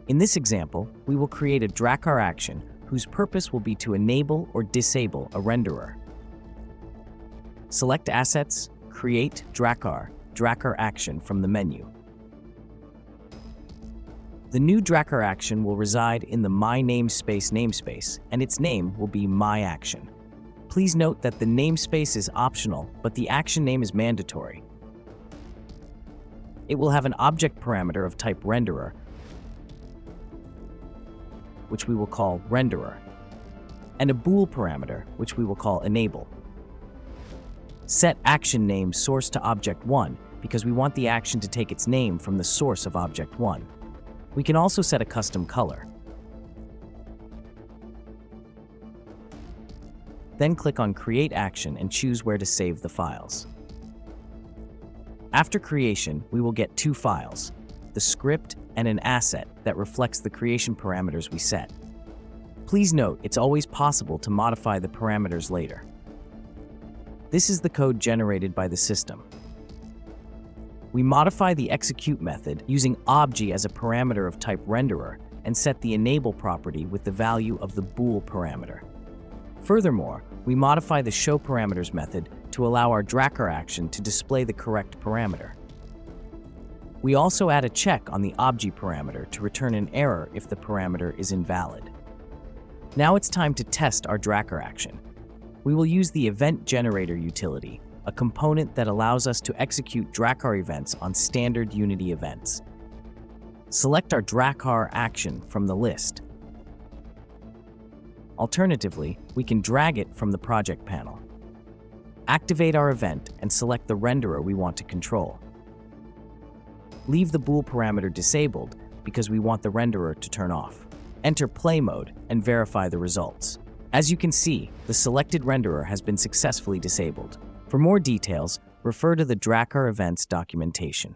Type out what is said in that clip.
In this example, we will create a DrakkarAction whose purpose will be to enable or disable a renderer. Select Assets, Create DrakkarAction from the menu. The new DrakkarAction will reside in the My namespace, and its name will be My Action. Please note that the namespace is optional, but the action name is mandatory. It will have an object parameter of type renderer, which we will call renderer, and a bool parameter, which we will call enable. Set action name source to object 1 because we want the action to take its name from the source of object 1. We can also set a custom color. Then click on Create Action and choose where to save the files. After creation, we will get two files, the script and an asset that reflects the creation parameters we set. Please note, it's always possible to modify the parameters later. This is the code generated by the system. We modify the execute method using obj as a parameter of type renderer and set the enable property with the value of the bool parameter. Furthermore, we modify the show parameters method to allow our DrakkarAction to display the correct parameter. We also add a check on the obj parameter to return an error if the parameter is invalid. Now it's time to test our DrakkarAction. We will use the event generator utility, a component that allows us to execute DrakkarEvents on standard Unity events. Select our DrakkarAction from the list. Alternatively, we can drag it from the project panel. Activate our event and select the renderer we want to control. Leave the bool parameter disabled because we want the renderer to turn off. Enter play mode and verify the results. As you can see, the selected renderer has been successfully disabled. For more details, refer to the DrakkarEvents documentation.